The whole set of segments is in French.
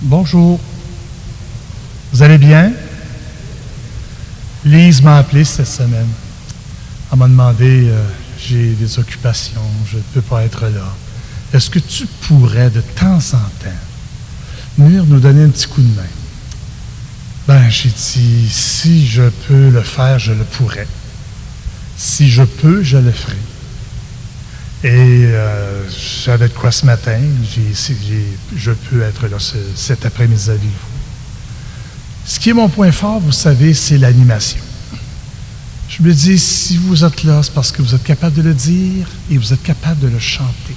Bonjour. Vous allez bien? Lise m'a appelé cette semaine. Elle m'a demandé, j'ai des occupations, je ne peux pas être là. Est-ce que tu pourrais de temps en temps venir nous donner un petit coup de main? Ben, j'ai dit, si je peux le faire, je le pourrais. Si je peux, je le ferai. Et j'avais de quoi ce matin, je peux être là cet après-midi avec vous. Ce qui est mon point fort, vous savez, c'est l'animation. Je me dis, si vous êtes là, c'est parce que vous êtes capable de le dire et vous êtes capable de le chanter.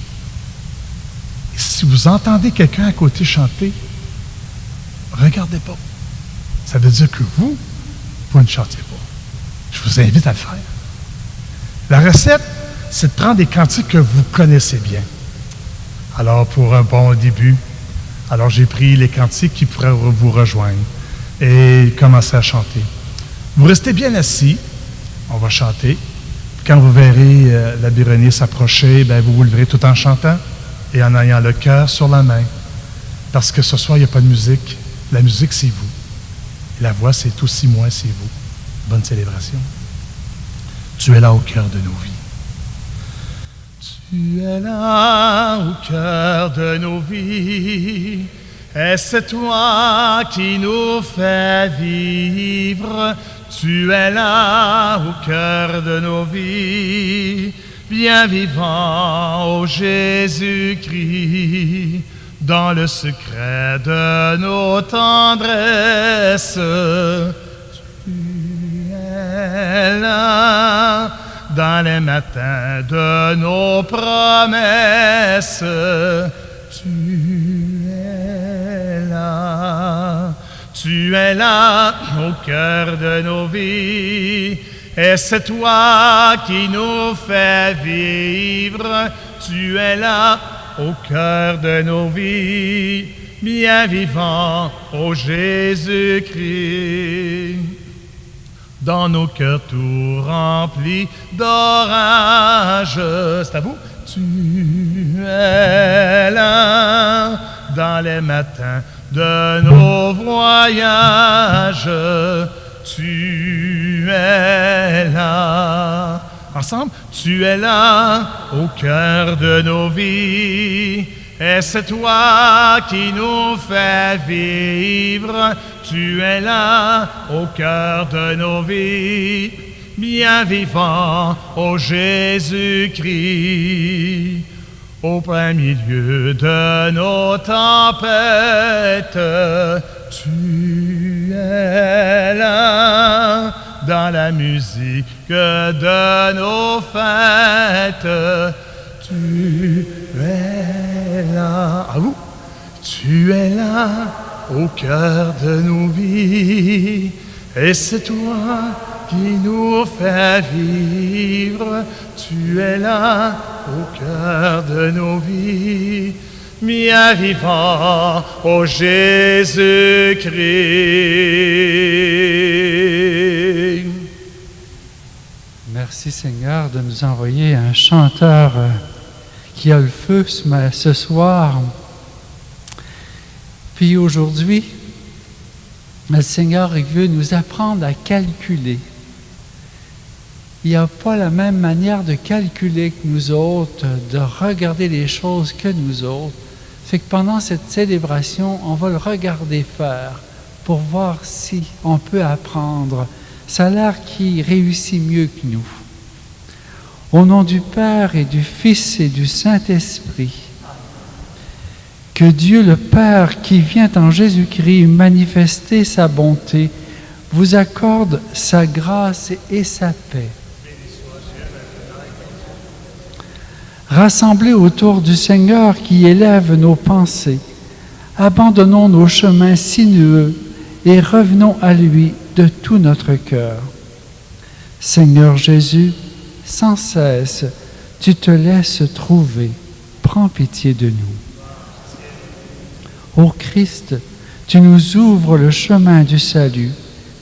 Et si vous entendez quelqu'un à côté chanter, regardez pas. Ça veut dire que vous ne chantiez pas. Je vous invite à le faire. La recette, c'est de prendre des cantiques que vous connaissez bien. Alors, pour un bon début, j'ai pris les cantiques qui pourraient vous rejoindre et commencer à chanter. Vous restez bien assis, on va chanter. Quand vous verrez la Bérénice s'approcher, vous vous leverez tout en chantant et en ayant le cœur sur la main. Parce que ce soir, il n'y a pas de musique. La musique, c'est vous. Et la voix, c'est aussi moi, c'est vous. Bonne célébration. Tu es là au cœur de nos vies. Tu es là au cœur de nos vies, et c'est toi qui nous fais vivre. Tu es là au cœur de nos vies, bien vivant, ô Jésus-Christ, dans le secret de nos tendresses. Tu es là dans les matins de nos promesses, tu es là au cœur de nos vies, et c'est toi qui nous fais vivre. Tu es là au cœur de nos vies, bien vivant, ô Jésus-Christ. Dans nos cœurs tout remplis d'orage. C'est à vous. Tu es là dans les matins de nos voyages. Tu es là. Ensemble. Tu es là au cœur de nos vies. Et c'est toi qui nous fais vivre. Tu es là au cœur de nos vies, bien vivant, ô Jésus-Christ. Au plein milieu de nos tempêtes, tu es là dans la musique de nos fêtes. Tu es là. À vous. Tu es là au cœur de nos vies, et c'est toi qui nous fais vivre. Tu es là au cœur de nos vies, bien vivant, ô Jésus-Christ. Merci Seigneur de nous envoyer un chanteur qui a le feu ce soir. Puis aujourd'hui, le Seigneur veut nous apprendre à calculer. Il n'y a pas la même manière de calculer que nous autres, de regarder les choses que nous autres. Fait que pendant cette célébration, on va le regarder faire pour voir si on peut apprendre. Ça a l'air qu'il réussit mieux que nous. Au nom du Père et du Fils et du Saint-Esprit, que Dieu le Père, qui vient en Jésus-Christ manifester sa bonté, vous accorde sa grâce et sa paix. Rassemblés autour du Seigneur qui élève nos pensées, abandonnons nos chemins sinueux et revenons à lui de tout notre cœur. Seigneur Jésus, sans cesse, tu te laisses trouver. Prends pitié de nous. Ô Christ, tu nous ouvres le chemin du salut.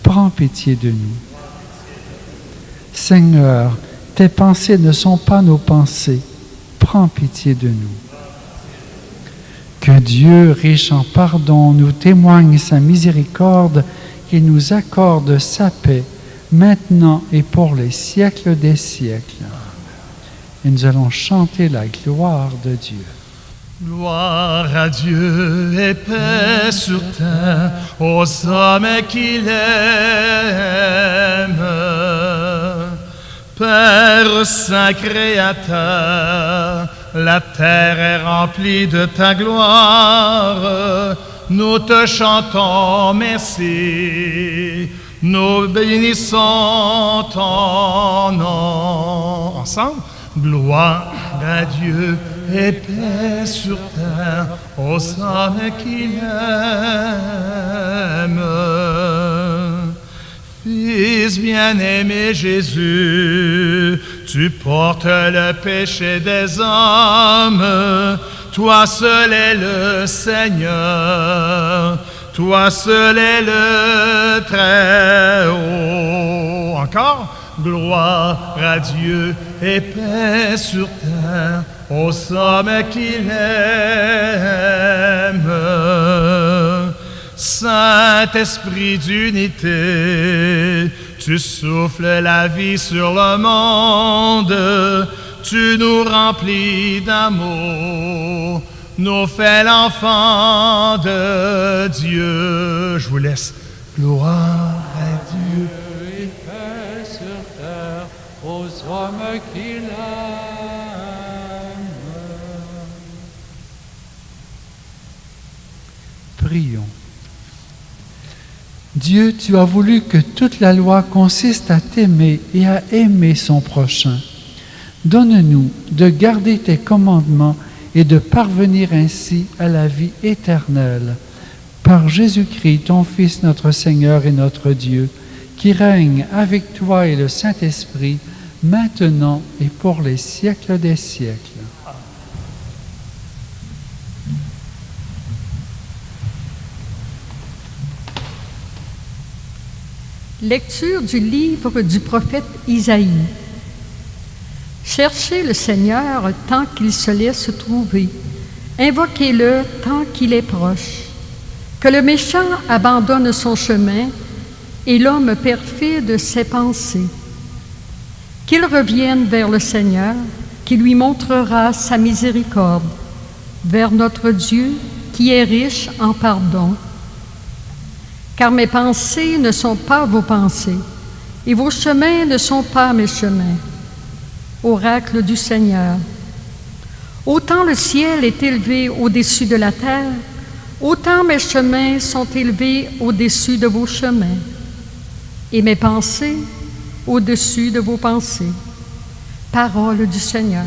Prends pitié de nous. Seigneur, tes pensées ne sont pas nos pensées. Prends pitié de nous. Que Que Dieu, riche en pardon, nous témoigne sa miséricorde, qu'il nous accorde sa paix, maintenant et pour les siècles des siècles. Et nous allons chanter la gloire de Dieu. Gloire à Dieu et paix sur terre aux hommes qu'il aime. Père saint créateur, la terre est remplie de ta gloire. Nous te chantons merci. Nous bénissons ton nom. Ensemble, gloire à Dieu et paix sur terre aux hommes qu'il aime. Fils bien-aimé Jésus, tu portes le péché des hommes. Toi seul est le Seigneur. Toi seul est le Très-Haut. Encore, gloire à Dieu et paix sur terre aux hommes qu'il aime. Saint-Esprit d'unité, tu souffles la vie sur le monde, tu nous remplis d'amour, nous fais l'enfant de Dieu. Je vous laisse. Gloire à Dieu. Et paix sur terre aux hommes qu'il aime. Prions. Dieu, tu as voulu que toute la loi consiste à t'aimer et à aimer son prochain. Donne-nous de garder tes commandements et de parvenir ainsi à la vie éternelle. Par Jésus-Christ, ton Fils, notre Seigneur et notre Dieu, qui règne avec toi et le Saint-Esprit, maintenant et pour les siècles des siècles. Lecture du livre du prophète Isaïe. Cherchez le Seigneur tant qu'il se laisse trouver. Invoquez-le tant qu'il est proche. Que le méchant abandonne son chemin et l'homme perfide ses pensées. Qu'il revienne vers le Seigneur, qui lui montrera sa miséricorde, vers notre Dieu qui est riche en pardon. Car mes pensées ne sont pas vos pensées, et vos chemins ne sont pas mes chemins. Oracle du Seigneur. Autant le ciel est élevé au-dessus de la terre, autant mes chemins sont élevés au-dessus de vos chemins, et mes pensées au-dessus de vos pensées. Parole du Seigneur.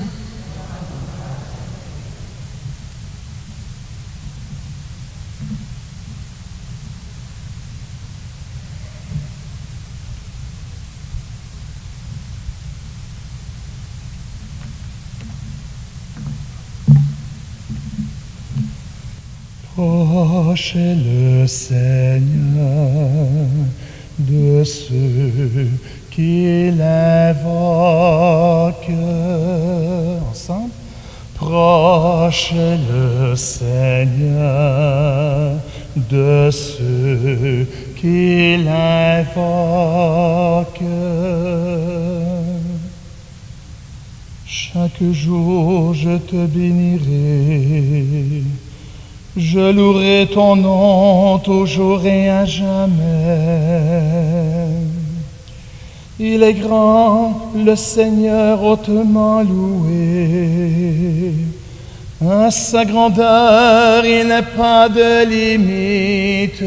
Proche est le Seigneur de ceux qui l'invoquent. Ensemble. Proche est le Seigneur de ceux qui l'invoquent. Chaque jour je te bénirai. Je louerai ton nom toujours et à jamais. Il est grand, le Seigneur hautement loué. À sa grandeur, il n'est pas de limite.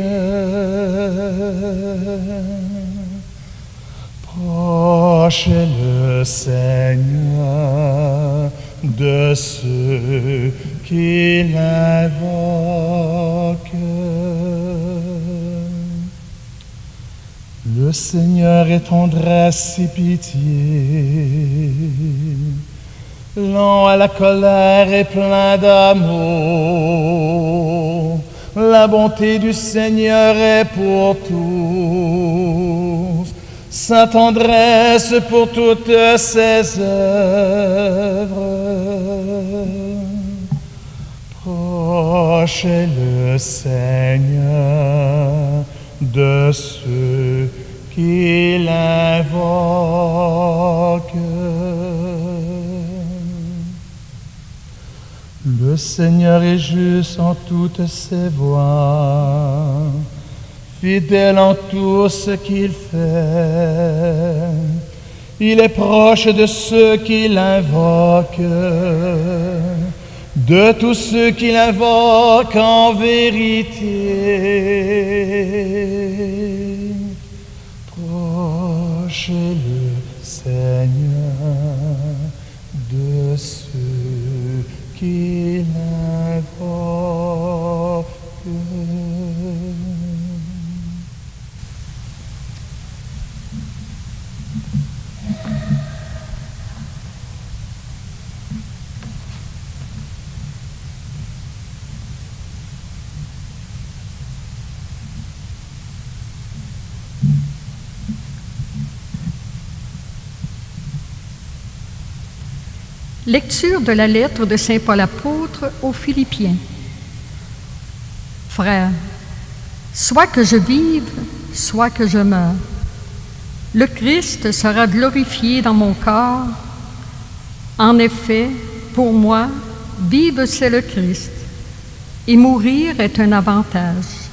Proche est le Seigneur de ceux qui l'invoquent. Le Seigneur est tendresse et pitié, lent à la colère et plein d'amour. La bonté du Seigneur est pour tous, sa tendresse pour toutes ses œuvres. Proche est le Seigneur de ceux qui l'invoquent. Le Seigneur est juste en toutes ses voies, fidèle en tout ce qu'il fait. Il est proche de ceux qui l'invoquent, de tous ceux qui l'invoquent en vérité. Proche est le Seigneur de ceux qui l'invoquent. Lecture de la lettre de Saint Paul apôtre aux Philippiens. Frères, soit que je vive, soit que je meure, le Christ sera glorifié dans mon corps. En effet, pour moi, vivre c'est le Christ, et mourir est un avantage.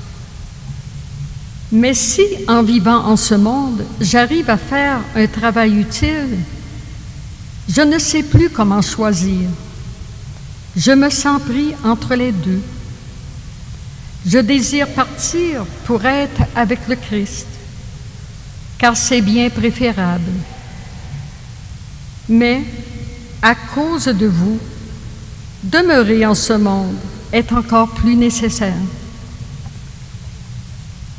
Mais si, en vivant en ce monde, j'arrive à faire un travail utile, je ne sais plus comment choisir. Je me sens pris entre les deux. Je désire partir pour être avec le Christ, car c'est bien préférable. Mais, à cause de vous, demeurer en ce monde est encore plus nécessaire.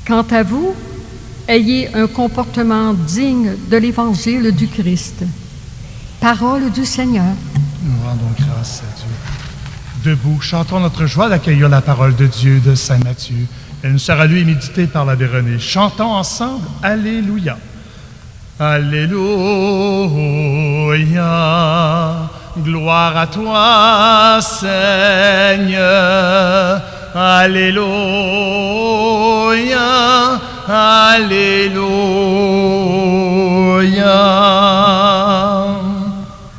Quant à vous, ayez un comportement digne de l'Évangile du Christ. Parole du Seigneur. Nous rendons grâce à Dieu. Debout, chantons notre joie d'accueillir la parole de Dieu de Saint Matthieu. Elle nous sera lue et méditée par l'abbé René. Chantons ensemble Alléluia. Alléluia. Gloire à toi, Seigneur. Alléluia. Alléluia.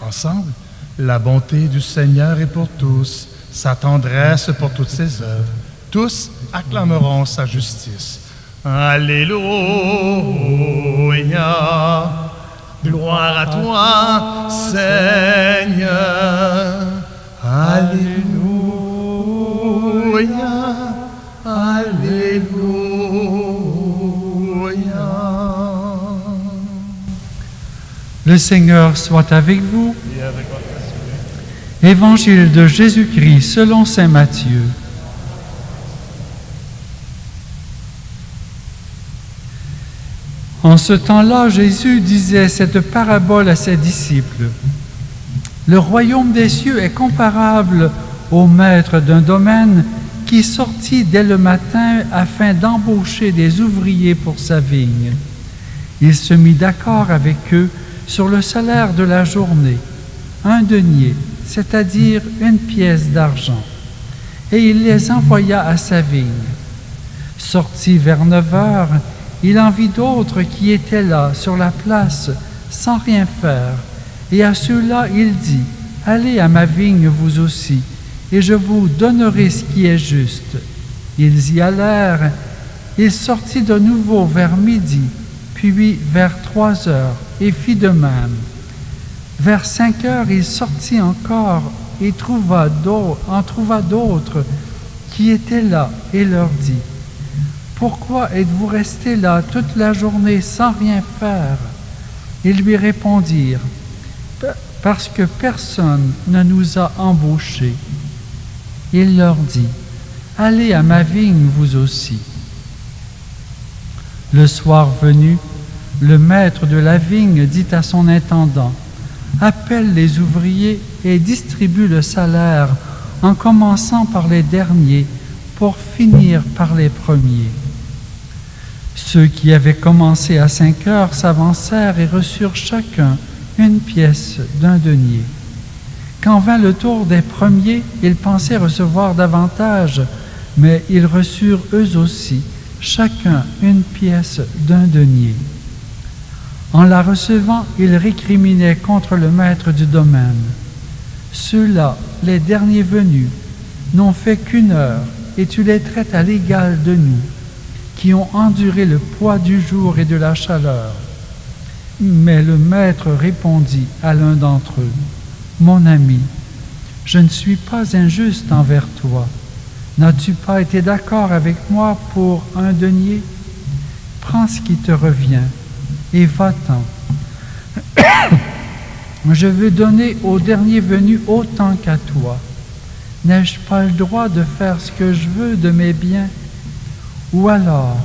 Ensemble, la bonté du Seigneur est pour tous, sa tendresse pour toutes ses œuvres. Tous acclameront sa justice. Alléluia. Gloire à toi, Seigneur. Alléluia. Alléluia. Le Seigneur soit avec vous. Et avec votre esprit. Évangile de Jésus-Christ selon saint Matthieu. En ce temps-là, Jésus disait cette parabole à ses disciples. Le royaume des cieux est comparable au maître d'un domaine qui sortit dès le matin afin d'embaucher des ouvriers pour sa vigne. Il se mit d'accord avec eux sur le salaire de la journée, 1 denier, c'est-à-dire 1 pièce d'argent, et il les envoya à sa vigne. Sorti vers 9 heures, il en vit d'autres qui étaient là, sur la place, sans rien faire, et à ceux-là il dit, « Allez à ma vigne vous aussi, et je vous donnerai ce qui est juste. » Ils y allèrent. Il sortit de nouveau vers midi, puis vers 3 heures, et fit de même. Vers 5 heures, il sortit encore et en trouva d'autres qui étaient là, et leur dit, « Pourquoi êtes-vous restés là toute la journée sans rien faire ?» Ils lui répondirent, « Parce que personne ne nous a embauchés. » Il leur dit, « Allez à ma vigne vous aussi. » Le soir venu, le maître de la vigne dit à son intendant, « Appelle les ouvriers et distribue le salaire en commençant par les derniers pour finir par les premiers. » Ceux qui avaient commencé à 5 heures s'avancèrent et reçurent chacun 1 pièce d'1 denier. Quand vint le tour des premiers, ils pensaient recevoir davantage, mais ils reçurent eux aussi, chacun une pièce d'un denier. En la recevant, ils récriminaient contre le maître du domaine. Ceux-là, les derniers venus, n'ont fait qu'1 heure, et tu les traites à l'égal de nous, qui ont enduré le poids du jour et de la chaleur. Mais le maître répondit à l'un d'entre eux, « Mon ami, je ne suis pas injuste envers toi. N'as-tu pas été d'accord avec moi pour 1 denier? Prends ce qui te revient et va-t'en. Je veux donner au dernier venu autant qu'à toi. N'ai-je pas le droit de faire ce que je veux de mes biens? Ou alors,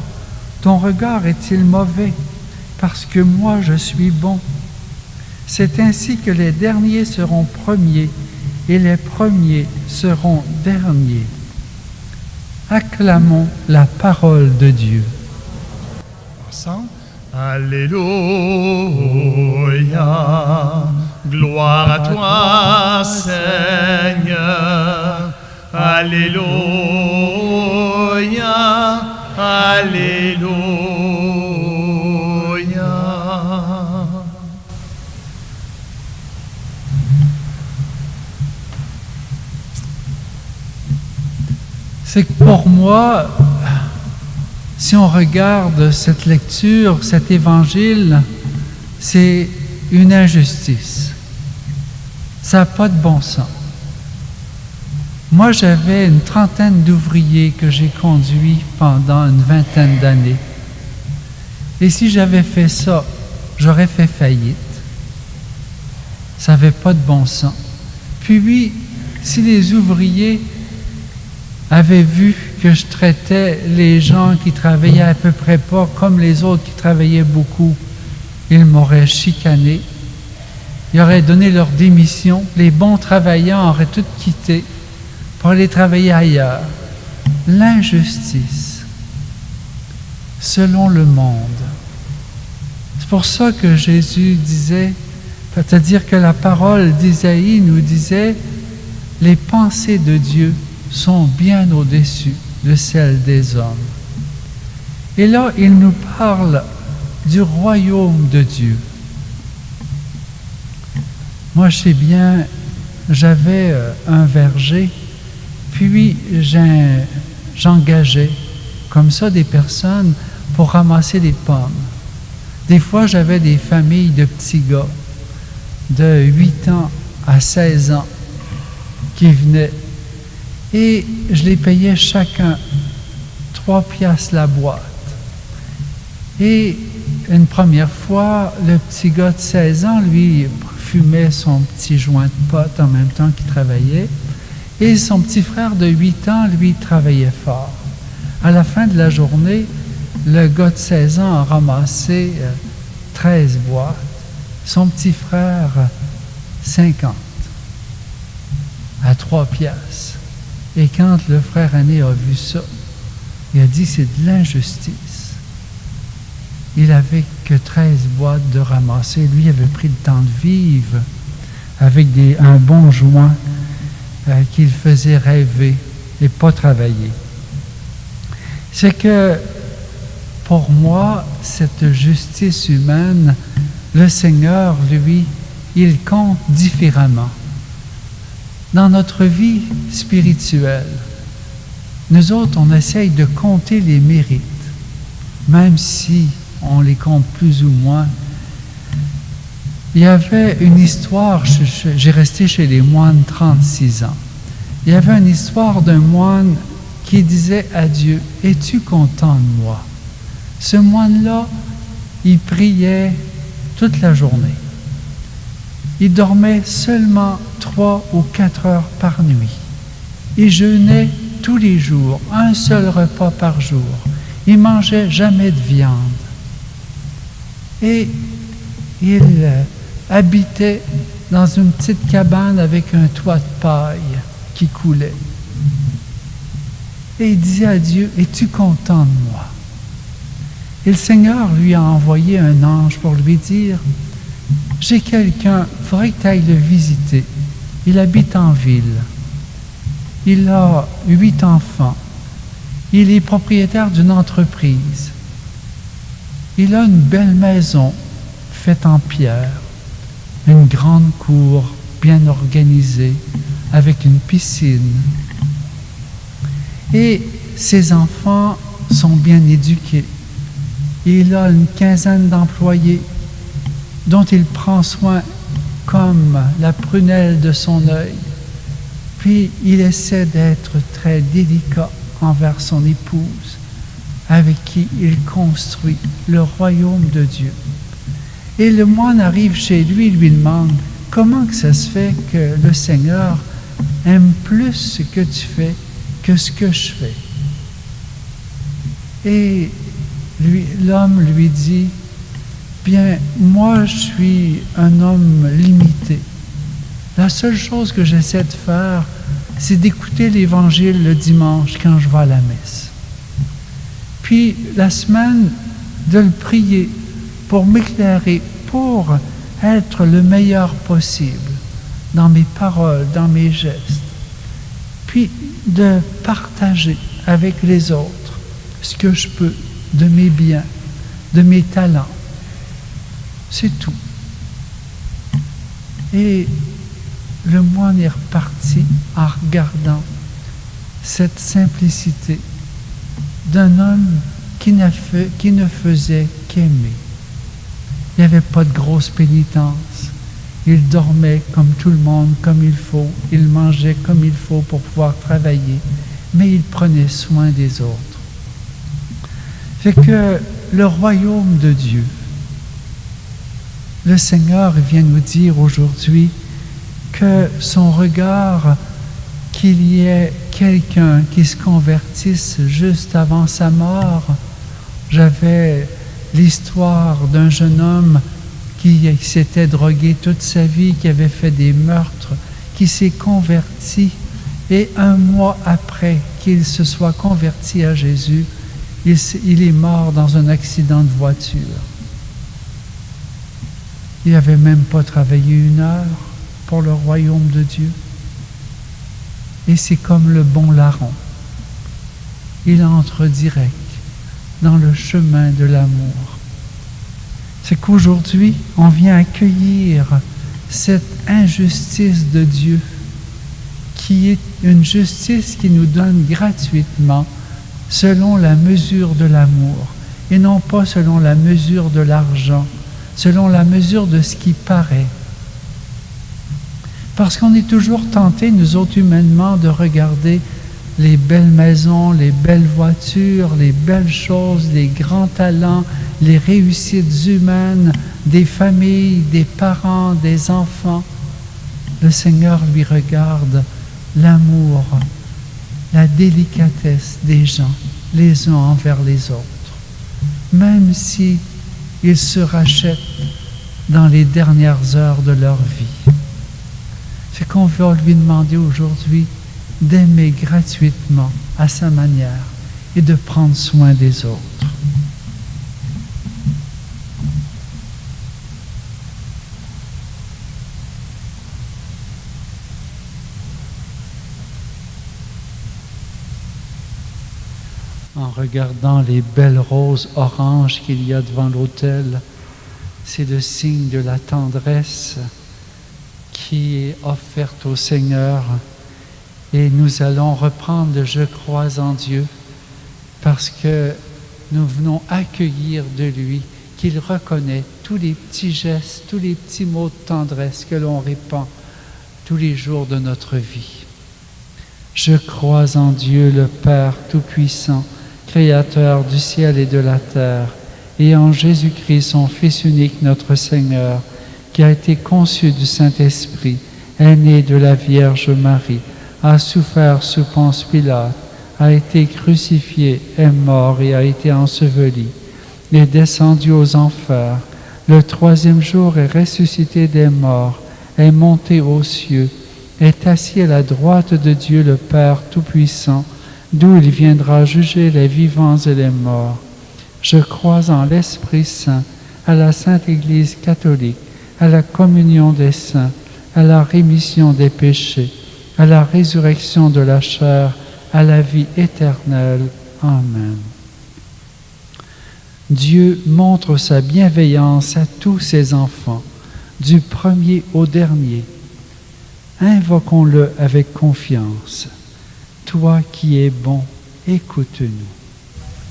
ton regard est-il mauvais parce que moi je suis bon? C'est ainsi que les derniers seront premiers et les premiers seront derniers. » Acclamons la parole de Dieu. Ensemble. Alléluia, gloire à toi, Seigneur. Alléluia, alléluia. C'est que pour moi, si on regarde cette lecture, cet évangile, c'est une injustice. Ça n'a pas de bon sens. Moi, j'avais une 30aine d'ouvriers que j'ai conduits pendant une 20aine d'années. Et si j'avais fait ça, j'aurais fait faillite. Ça n'avait pas de bon sens. Puis, si les ouvriers avaient vu que je traitais les gens qui travaillaient à peu près pas comme les autres qui travaillaient beaucoup, ils m'auraient chicané. Ils auraient donné leur démission. Les bons travailleurs auraient tout quitté pour aller travailler ailleurs. L'injustice, selon le monde. C'est pour ça que Jésus disait, c'est-à-dire que la parole d'Isaïe nous disait, les pensées de Dieu sont bien au-dessus de celles des hommes. Et là, il nous parle du royaume de Dieu. Moi, je sais bien, j'avais un verger, puis j'engageais comme ça des personnes pour ramasser des pommes. Des fois, j'avais des familles de petits gars de 8 ans à 16 ans qui venaient et je les payais chacun 3 piastres la boîte. Et une première fois, le petit gars de 16 ans, lui, fumait son petit joint de pote en même temps qu'il travaillait. Et son petit frère de 8 ans, lui, travaillait fort. À la fin de la journée, le gars de 16 ans a ramassé 13 boîtes. Son petit frère, 50, à 3 piastres. Et quand le frère aîné a vu ça, il a dit, c'est de l'injustice. Il n'avait que 13 boîtes de ramasser. Lui avait pris le temps de vivre avec un bon joint qui le faisait rêver et pas travailler. C'est que, pour moi, cette justice humaine, le Seigneur, lui, il compte différemment. Dans notre vie spirituelle, nous autres, on essaye de compter les mérites, même si on les compte plus ou moins. Il y avait une histoire, j'ai resté chez les moines 36 ans. Il y avait une histoire d'un moine qui disait à Dieu, « Es-tu content de moi? » Ce moine-là, il priait toute la journée. Il dormait seulement 3 ou 4 heures par nuit. Il jeûnait tous les jours, un seul repas par jour. Il mangeait jamais de viande. Et il habitait dans une petite cabane avec un toit de paille qui coulait. Et il disait à Dieu, « Es-tu content de moi? » Et le Seigneur lui a envoyé un ange pour lui dire, « J'ai quelqu'un, il faudrait que tu ailles le visiter. Il habite en ville. Il a 8 enfants. Il est propriétaire d'une entreprise. Il a une belle maison faite en pierre, une grande cour bien organisée, avec une piscine. Et ses enfants sont bien éduqués. Il a une quinzaine d'employés dont il prend soin comme la prunelle de son œil. Puis il essaie d'être très délicat envers son épouse, avec qui il construit le royaume de Dieu. Et le moine arrive chez lui et lui demande comment que ça se fait que le Seigneur aime plus ce que tu fais que ce que je fais. Et l'homme lui dit, bien, moi je suis un homme limité. La seule chose que j'essaie de faire, c'est d'écouter l'Évangile le dimanche quand je vais à la messe. Puis la semaine, de le prier pour m'éclairer, pour être le meilleur possible dans mes paroles, dans mes gestes. Puis de partager avec les autres ce que je peux de mes biens, de mes talents. C'est tout. Et le moine est reparti en regardant cette simplicité d'un homme qui ne faisait qu'aimer. Il n'y avait pas de grosse pénitence. Il dormait comme tout le monde, comme il faut. Il mangeait comme il faut pour pouvoir travailler. Mais il prenait soin des autres. Fait que le royaume de Dieu, le Seigneur vient nous dire aujourd'hui que son regard, qu'il y ait quelqu'un qui se convertisse juste avant sa mort. J'avais l'histoire d'un jeune homme qui s'était drogué toute sa vie, qui avait fait des meurtres, qui s'est converti, et un mois après qu'il se soit converti à Jésus, il est mort dans un accident de voiture. Il n'avait même pas travaillé 1 heure pour le royaume de Dieu. Et c'est comme le bon larron. Il entre direct dans le chemin de l'amour. C'est qu'aujourd'hui, on vient accueillir cette injustice de Dieu, qui est une justice qui nous donne gratuitement selon la mesure de l'amour, et non pas selon la mesure de l'argent, selon la mesure de ce qui paraît. Parce qu'on est toujours tentés, nous autres humainement, de regarder les belles maisons, les belles voitures, les belles choses, les grands talents, les réussites humaines, des familles, des parents, des enfants. Le Seigneur lui regarde l'amour, la délicatesse des gens, les uns envers les autres. Même si ils se rachètent dans les dernières heures de leur vie. C'est qu'on veut lui demander aujourd'hui d'aimer gratuitement à sa manière et de prendre soin des autres. En regardant les belles roses oranges qu'il y a devant l'autel, c'est le signe de la tendresse qui est offerte au Seigneur. Et nous allons reprendre le « Je crois en Dieu » parce que nous venons accueillir de lui, qu'il reconnaît tous les petits gestes, tous les petits mots de tendresse que l'on répand tous les jours de notre vie. Je crois en Dieu, le Père Tout-Puissant, Créateur du ciel et de la terre, et en Jésus-Christ, son Fils unique, notre Seigneur, qui a été conçu du Saint-Esprit, est né de la Vierge Marie, a souffert sous Ponce Pilate, a été crucifié, est mort et a été enseveli, est descendu aux enfers. Le 3e jour est ressuscité des morts, est monté aux cieux, est assis à la droite de Dieu le Père Tout-Puissant, d'où il viendra juger les vivants et les morts. Je crois en l'Esprit Saint, à la Sainte Église catholique, à la communion des saints, à la rémission des péchés, à la résurrection de la chair, à la vie éternelle. Amen. Dieu montre sa bienveillance à tous ses enfants, du premier au dernier. Invoquons-le avec confiance. Toi qui es bon, écoute-nous.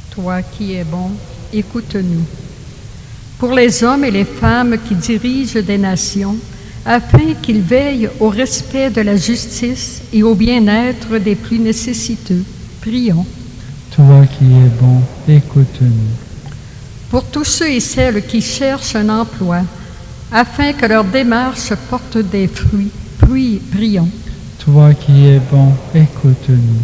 Toi qui es bon, écoute-nous. Pour les hommes et les femmes qui dirigent des nations, afin qu'ils veillent au respect de la justice et au bien-être des plus nécessiteux, prions. Toi qui es bon, écoute-nous. Pour tous ceux et celles qui cherchent un emploi, afin que leur démarche porte des fruits, prions. Toi qui es bon, écoute-nous.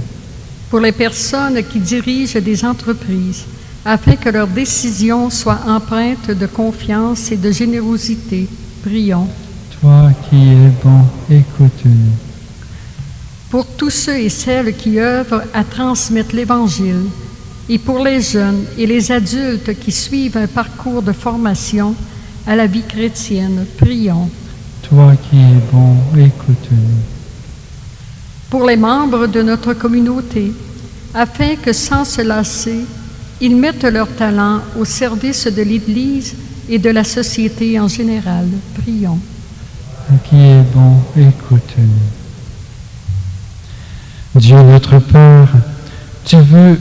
Pour les personnes qui dirigent des entreprises, afin que leurs décisions soient empreintes de confiance et de générosité, prions. Toi qui es bon, écoute-nous. Pour tous ceux et celles qui œuvrent à transmettre l'Évangile, et pour les jeunes et les adultes qui suivent un parcours de formation à la vie chrétienne, prions. Toi qui es bon, écoute-nous. Pour les membres de notre communauté, afin que sans se lasser, ils mettent leur talent au service de l'Église et de la société en général, prions. Toi qui es bon, écoute-nous. Dieu notre Père, tu veux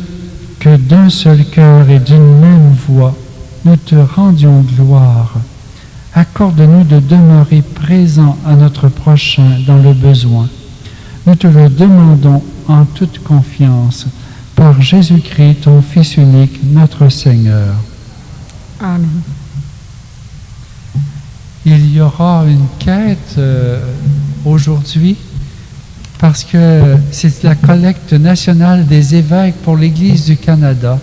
que d'un seul cœur et d'une même voix, nous te rendions gloire. Accorde-nous de demeurer présents à notre prochain dans le besoin. Nous te le demandons en toute confiance, par Jésus-Christ, ton Fils unique, notre Seigneur. Amen. Il y aura une quête aujourd'hui, parce que c'est la collecte nationale des évêques pour l'Église du Canada.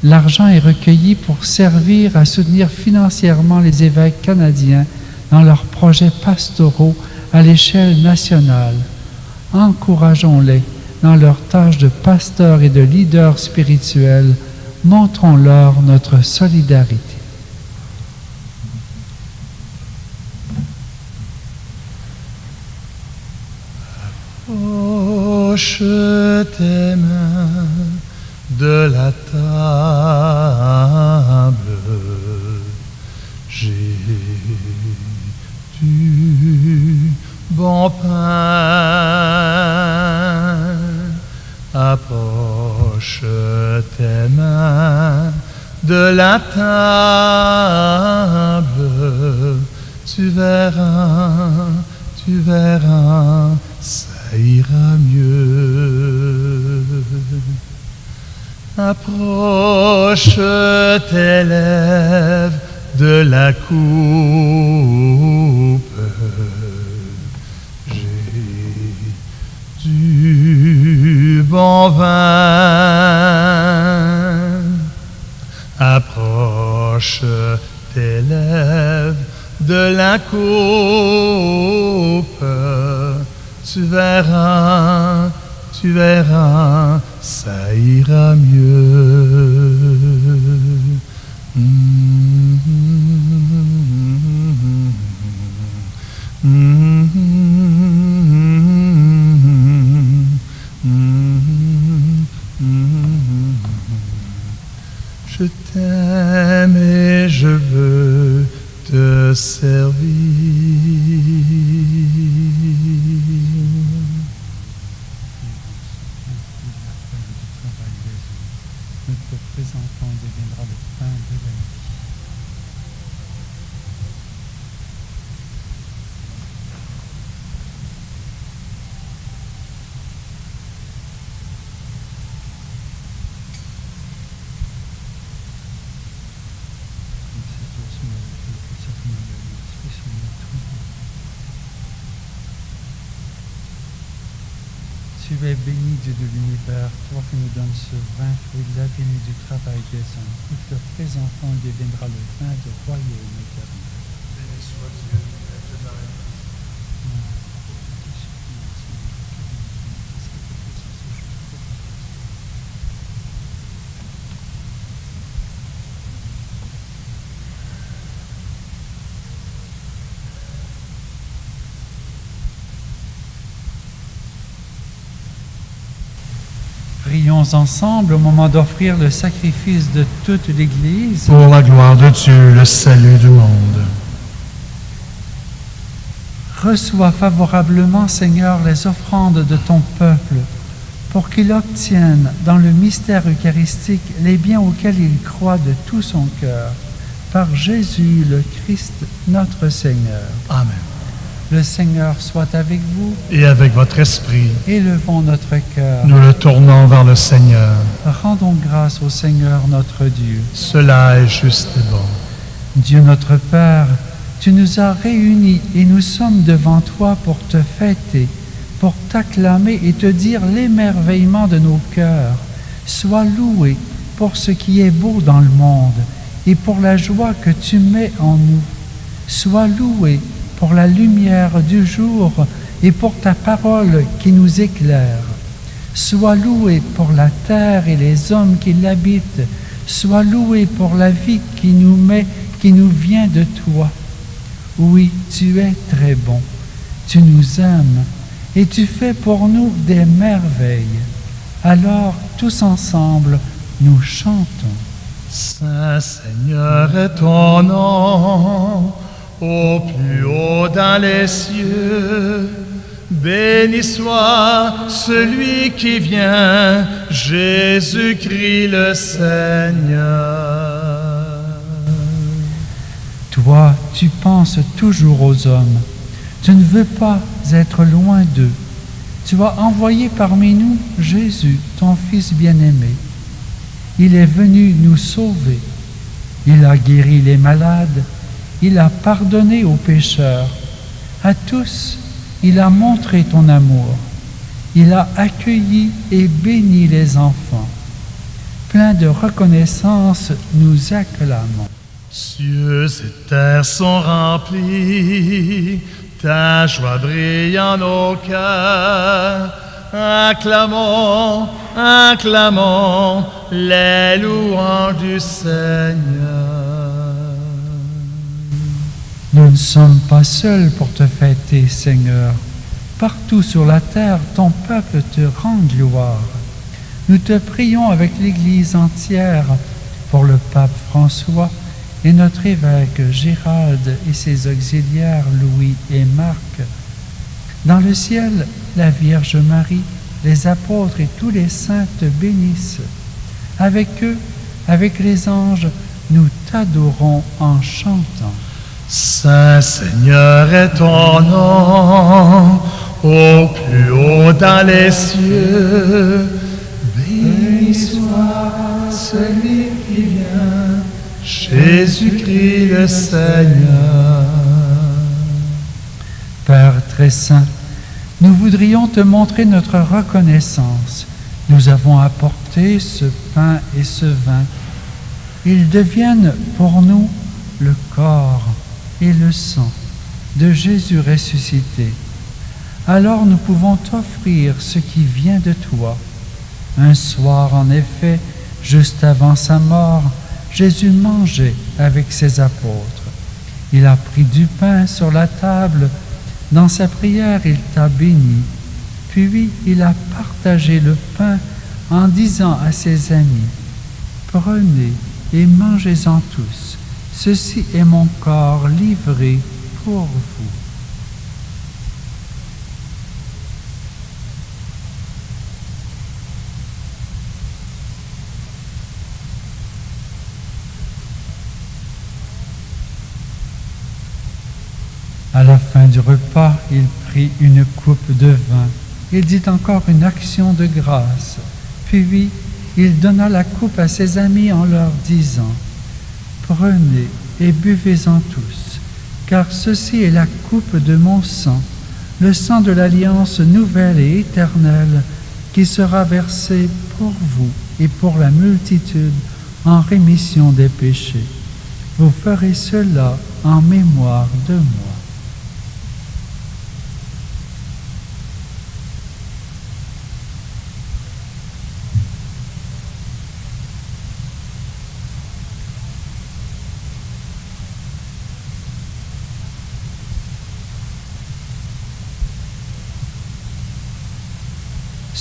L'argent est recueilli pour servir à soutenir financièrement les évêques canadiens dans leurs projets pastoraux à l'échelle nationale. Encourageons-les dans leurs tâches de pasteurs et de leaders spirituels. Montrons-leur notre solidarité. Approche tes mains de la table, j'ai du bon pain. Approche tes mains de la table, tu verras, ça ira mieux. Approche tes lèvres de la coupe, j'ai du bon vin. Approche tes lèvres de la coupe, tu verras, ça ira mieux. Je t'aime et je veux te servir. Nous te présentons deviendra le pain de la vie. Tu es béni, Dieu de l'univers, toi qui nous donnes ce vin, fruit de la vigne et du travail des hommes. Nous te présentons, il deviendra le vin de royaume éternel. Béni soit Dieu, maître de la vie. prions ensemble au moment d'offrir le sacrifice de toute l'Église. Pour la gloire de Dieu, le salut du monde. Reçois favorablement, Seigneur, les offrandes de ton peuple, pour qu'il obtienne dans le mystère eucharistique les biens auxquels il croit de tout son cœur. Par Jésus le Christ, notre Seigneur. Amen. Le Seigneur soit avec vous. Et avec votre esprit, Élevons notre cœur. nous le tournons vers le Seigneur. Rendons grâce au Seigneur notre Dieu. Cela est juste et bon. Dieu notre Père, tu nous as réunis et nous sommes devant toi pour te fêter, pour t'acclamer et te dire l'émerveillement de nos cœurs. Sois loué pour ce qui est beau dans le monde et pour la joie que tu mets en nous. Sois loué pour la lumière du jour et pour ta parole qui nous éclaire. Sois loué pour la terre et les hommes qui l'habitent. Sois loué pour la vie qui nous vient de toi. Oui, tu es très bon, tu nous aimes et tu fais pour nous des merveilles. Alors, tous ensemble, nous chantons. Saint Seigneur est ton nom, au plus haut dans les cieux. Béni soit celui qui vient, Jésus-Christ le Seigneur. Toi, tu penses toujours aux hommes. Tu ne veux pas être loin d'eux. Tu as envoyé parmi nous Jésus, ton Fils bien-aimé. Il est venu nous sauver. Il a guéri les malades. Il a pardonné aux pécheurs. À tous, il a montré ton amour. Il a accueilli et béni les enfants. Plein de reconnaissance, nous acclamons. Cieux et terre sont remplis, ta joie brille en nos cœurs. Acclamons, acclamons les louanges du Seigneur. Nous ne sommes pas seuls pour te fêter, Seigneur. Partout sur la terre, ton peuple te rend gloire. Nous te prions avec l'Église entière pour le pape François et notre évêque Gérald et ses auxiliaires Louis et Marc. Dans le ciel, la Vierge Marie, les apôtres et tous les saints te bénissent. Avec eux, avec les anges, nous t'adorons en chantant. Saint Seigneur est ton nom, au plus haut dans les cieux. Béni soit celui qui vient, Jésus-Christ le Seigneur. Père très saint, nous voudrions te montrer notre reconnaissance. Nous avons apporté ce pain et ce vin. Ils deviennent pour nous le corps et le sang de Jésus ressuscité. Alors nous pouvons t'offrir ce qui vient de toi. Un soir, en effet, juste avant sa mort, Jésus mangeait avec ses apôtres. Il a pris du pain sur la table. Dans sa prière, il t'a béni. Puis il a partagé le pain en disant à ses amis, « Prenez et mangez-en tous. Ceci est mon corps livré pour vous. » À la fin du repas, il prit une coupe de vin. Il dit encore une action de grâce. Puis, il donna la coupe à ses amis en leur disant, « Prenez et buvez-en tous, car ceci est la coupe de mon sang, le sang de l'alliance nouvelle et éternelle, qui sera versé pour vous et pour la multitude en rémission des péchés. Vous ferez cela en mémoire de moi. »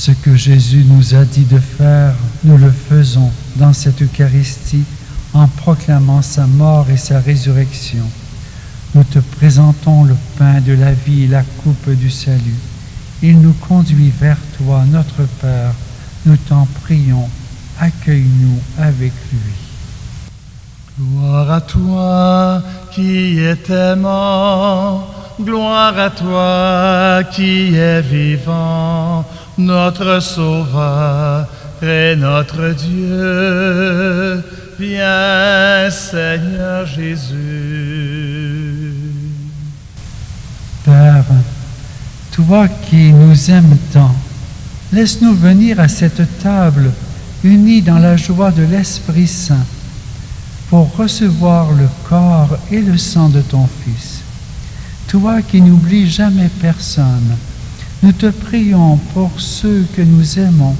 Ce que Jésus nous a dit de faire, nous le faisons dans cette Eucharistie en proclamant sa mort et sa résurrection. Nous te présentons le pain de la vie et la coupe du salut. Il nous conduit vers toi, notre Père. Nous t'en prions, accueille-nous avec lui. Gloire à toi qui étais mort, gloire à toi qui es vivant, notre Sauveur et notre Dieu. Viens, Seigneur Jésus. Père, toi qui nous aimes tant, laisse-nous venir à cette table unis dans la joie de l'Esprit Saint pour recevoir le corps et le sang de ton Fils. Toi qui n'oublies jamais personne, nous te prions pour ceux que nous aimons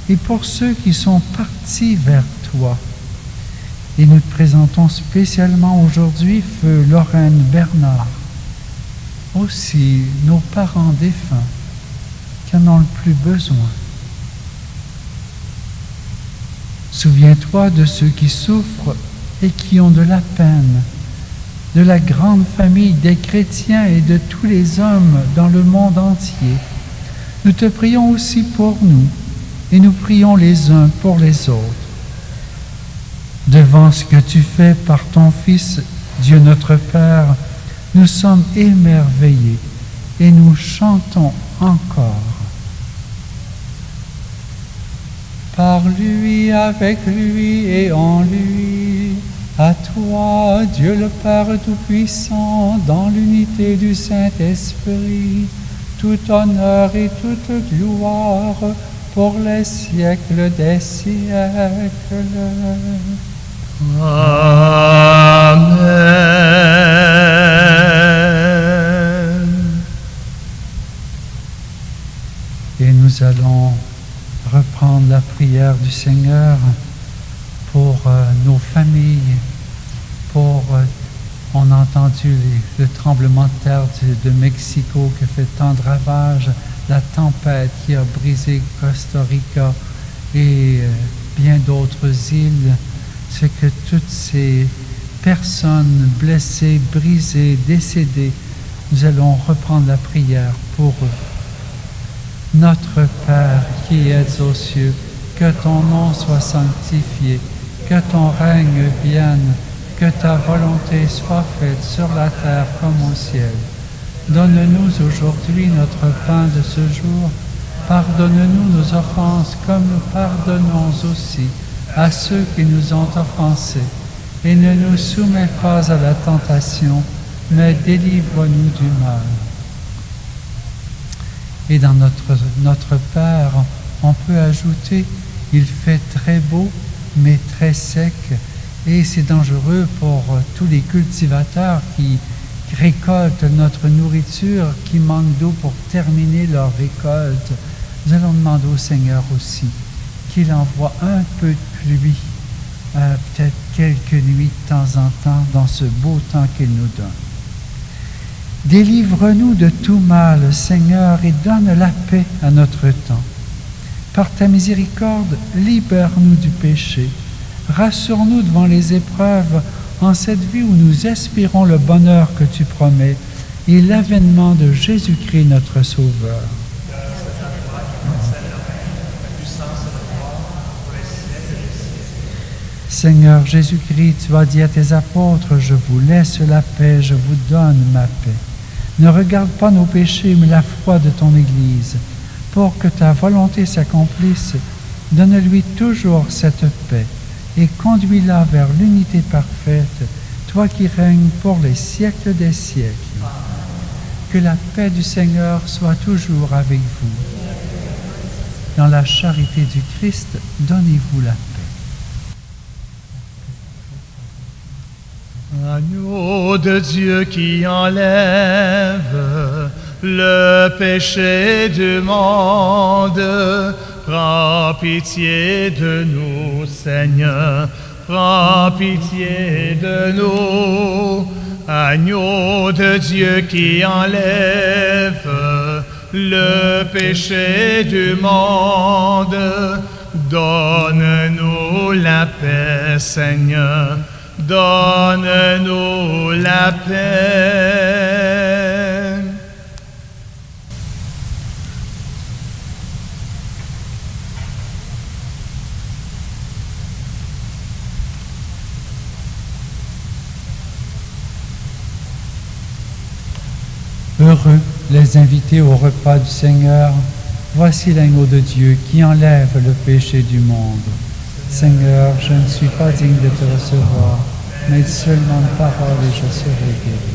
et pour ceux qui sont partis vers toi. Et nous te présentons spécialement aujourd'hui Feu Lorraine Bernard, aussi nos parents défunts qui en ont le plus besoin. Souviens-toi de ceux qui souffrent et qui ont de la peine, de la grande famille des chrétiens et de tous les hommes dans le monde entier. Nous te prions aussi pour nous et nous prions les uns pour les autres. Devant ce que tu fais par ton Fils, Dieu notre Père, nous sommes émerveillés et nous chantons encore. Par lui, avec lui et en lui, à toi, Dieu le Père Tout-Puissant, dans l'unité du Saint-Esprit, tout honneur et toute gloire pour les siècles des siècles. Amen. Et nous allons reprendre la prière du Seigneur pour nos familles, on a entendu le tremblement de terre de Mexico qui fait tant de ravages, la tempête qui a brisé Costa Rica et bien d'autres îles. C'est que toutes ces personnes blessées, brisées, décédées, nous allons reprendre la prière pour eux. Notre Père qui es aux cieux, que ton nom soit sanctifié, que ton règne vienne, que ta volonté soit faite sur la terre comme au ciel. Donne-nous aujourd'hui notre pain de ce jour. Pardonne-nous nos offenses comme nous pardonnons aussi à ceux qui nous ont offensés. Et ne nous soumets pas à la tentation, mais délivre-nous du mal. Et dans notre Père, on peut ajouter, il fait très beau, mais très sec, et c'est dangereux pour tous les cultivateurs qui récoltent notre nourriture, qui manquent d'eau pour terminer leur récolte. Nous allons demander au Seigneur aussi qu'il envoie un peu de pluie, peut-être quelques nuits de temps en temps, dans ce beau temps qu'il nous donne. Délivre-nous de tout mal, Seigneur, et donne la paix à notre temps. Par ta miséricorde, libère-nous du péché. Rassure-nous devant les épreuves en cette vie où nous espérons le bonheur que tu promets et l'avènement de Jésus-Christ, notre Sauveur. Seigneur Jésus-Christ, tu as dit à tes apôtres, je vous laisse la paix, je vous donne ma paix. Ne regarde pas nos péchés, mais la foi de ton Église. Pour que ta volonté s'accomplisse, donne-lui toujours cette paix et conduis-la vers l'unité parfaite, toi qui règnes pour les siècles des siècles. Que la paix du Seigneur soit toujours avec vous. Dans la charité du Christ, donnez-vous la paix. Agneau de Dieu qui enlève le péché du monde, prends pitié de nous, Seigneur, prends pitié de nous. Agneau de Dieu qui enlève le péché du monde. Donne-nous la paix, Seigneur, donne-nous la paix. Heureux les invités au repas du Seigneur. Voici l'agneau de Dieu qui enlève le péché du monde. Seigneur, je ne suis pas digne de te recevoir, mais seulement une parole et je serai guéri.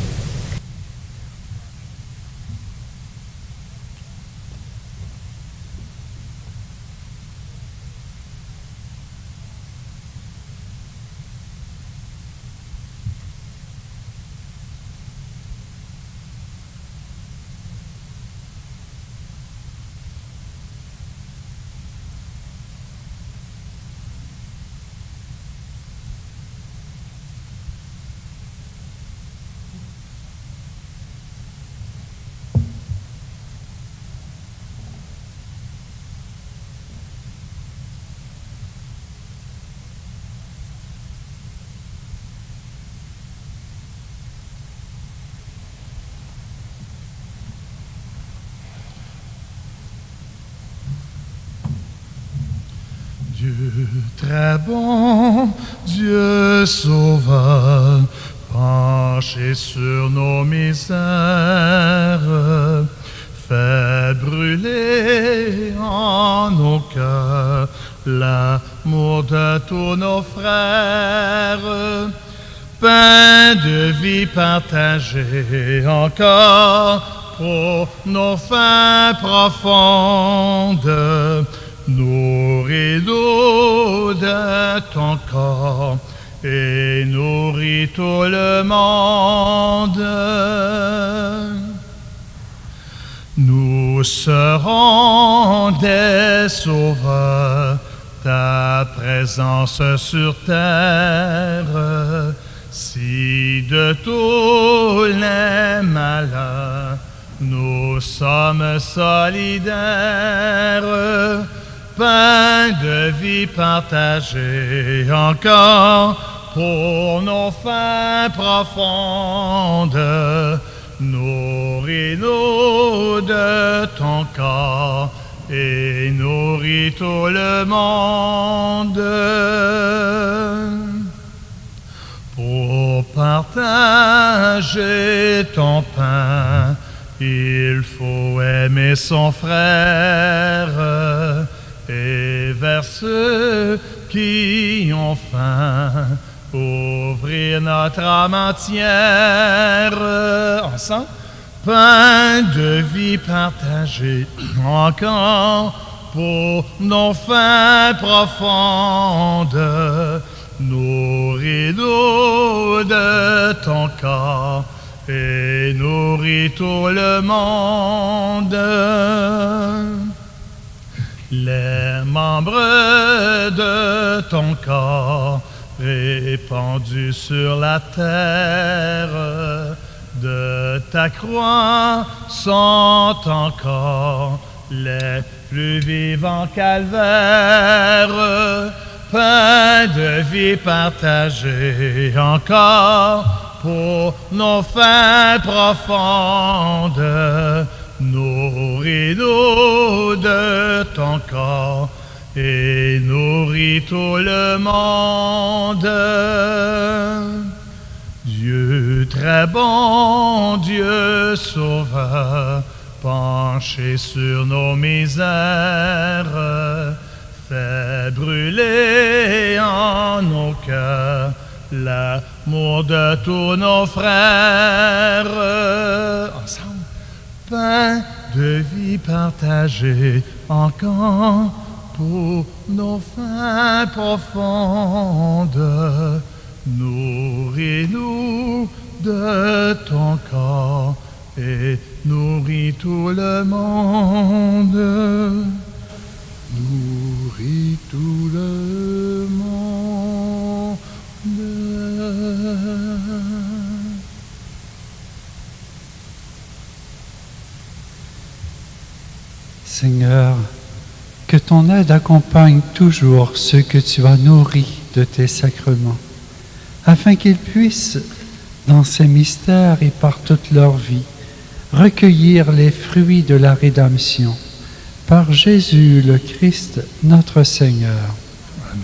Dieu très bon, Dieu sauveur, penché sur nos misères, fais brûler en nos cœurs l'amour de tous nos frères. Pain de vie partagé encore pour nos fins profondes. Nourris-nous de ton corps et nourris tout le monde. Nous serons des sauveurs, ta présence sur terre. Si de tous les malheurs nous sommes solidaires, pain de vie partagé encore pour nos fins profondes. Nourris-nous de ton corps et nourris tout le monde. Pour partager ton pain, il faut aimer son frère. Et vers ceux qui ont faim, ouvrir notre âme entière. Ensemble, pain de vie partagé encore pour nos fins profondes. Nourris-nous de ton corps et nourris tout le monde. Les membres de ton corps répandus sur la terre de ta croix sont encore les plus vivants calvaires. Pain de vie partagé encore pour nos fins profondes. Nourris-nous de ton corps et nourris tout le monde. Dieu très bon, Dieu sauveur, penché sur nos misères, fais brûler en nos cœurs l'amour de tous nos frères. Ensemble. Pain de vie partagé encore pour nos fins profondes. Nourris-nous de ton corps et nourris tout le monde. Nourris tout le monde. Seigneur, que ton aide accompagne toujours ceux que tu as nourris de tes sacrements, afin qu'ils puissent, dans ces mystères et par toute leur vie, recueillir les fruits de la rédemption. Par Jésus le Christ, notre Seigneur. Amen.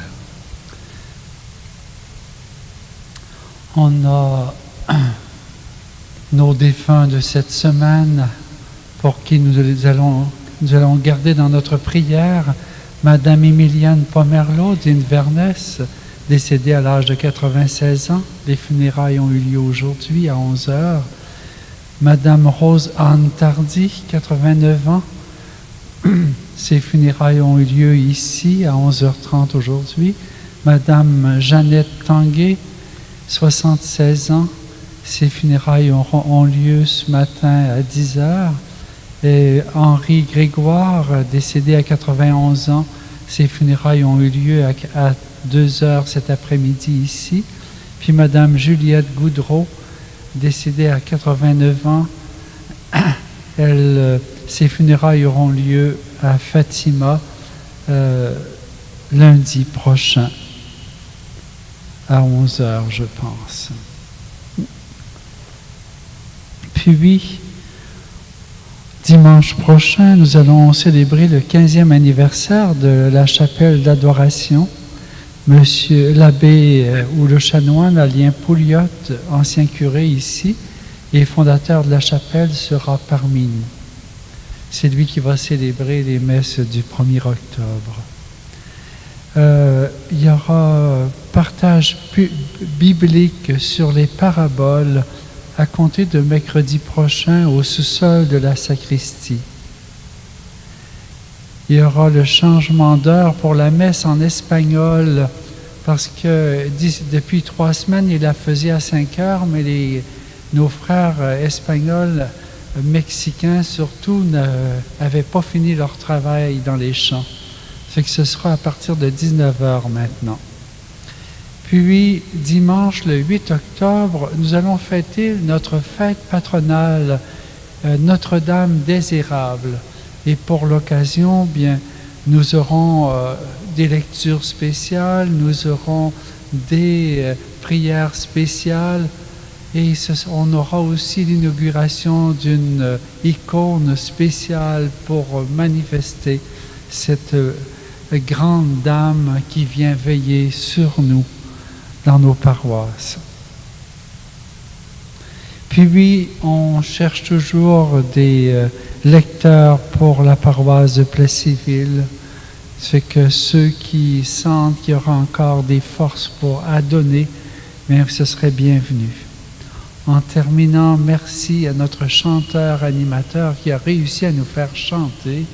On a nos défunts de cette semaine pour qui nous allons garder dans notre prière Madame Emiliane Pomerleau d'Inverness, décédée à l'âge de 96 ans. Les funérailles ont eu lieu aujourd'hui à 11h. Madame Rose-Anne Tardy, 89 ans. Ses funérailles ont eu lieu ici à 11h30 aujourd'hui. Madame Jeannette Tanguay, 76 ans. Ses funérailles ont lieu ce matin à 10h. Et Henri Grégoire, décédé à 91 ans, ses funérailles ont eu lieu à 2h cet après-midi ici. Puis Madame Juliette Goudreau, décédée à 89 ans, ses funérailles auront lieu à Fatima lundi prochain à 11h, je pense. Puis, dimanche prochain, nous allons célébrer le 15e anniversaire de la chapelle d'adoration. Monsieur l'abbé ou le chanoine Alien Pouliot, ancien curé ici et fondateur de la chapelle, sera parmi nous. C'est lui qui va célébrer les messes du 1er octobre. Il y aura partage biblique sur les paraboles à compter de mercredi prochain au sous-sol de la sacristie. Il y aura le changement d'heure pour la messe en espagnol parce que depuis 3 semaines, il la faisait à 5 heures, mais nos frères espagnols, mexicains surtout, n'avaient pas fini leur travail dans les champs. Fait que ce sera à partir de 19h maintenant. Puis, dimanche, le 8 octobre, nous allons fêter notre fête patronale, Notre-Dame des Érables. Et pour l'occasion, bien, nous aurons des lectures spéciales, nous aurons des prières spéciales et on aura aussi l'inauguration d'une icône spéciale pour manifester cette grande dame qui vient veiller sur nous dans nos paroisses. Puis oui, on cherche toujours des lecteurs pour la paroisse de Plessisville. C'est que ceux qui sentent qu'il y aura encore des forces pour donner, bien, ce serait bienvenu. En terminant, merci à notre chanteur-animateur qui a réussi à nous faire chanter.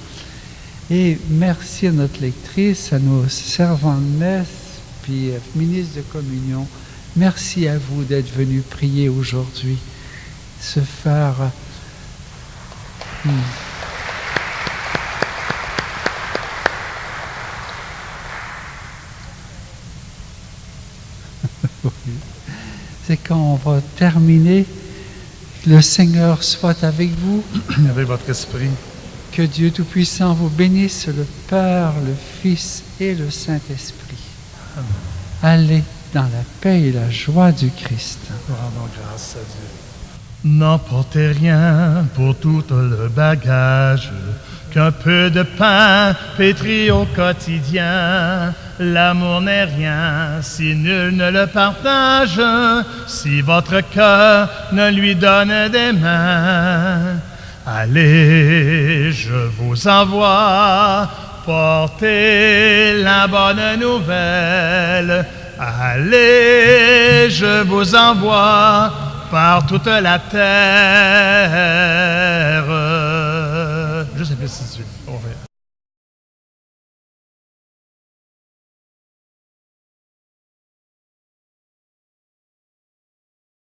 Et merci à notre lectrice, à nos servants de messe, puis ministre de communion. Merci à vous d'être venus prier aujourd'hui. Se faire... C'est quand on va terminer. Le Seigneur soit avec vous. Avec votre esprit. Que Dieu Tout-Puissant vous bénisse, le Père, le Fils et le Saint-Esprit. Amen. Allez dans la paix et la joie du Christ. Rendons grâce à Dieu. N'emportez rien pour tout le bagage, qu'un peu de pain pétri au quotidien. L'amour n'est rien si nul ne le partage, si votre cœur ne lui donne des mains. Allez, je vous envoie porter la bonne nouvelle. Allez, je vous envoie par toute la terre.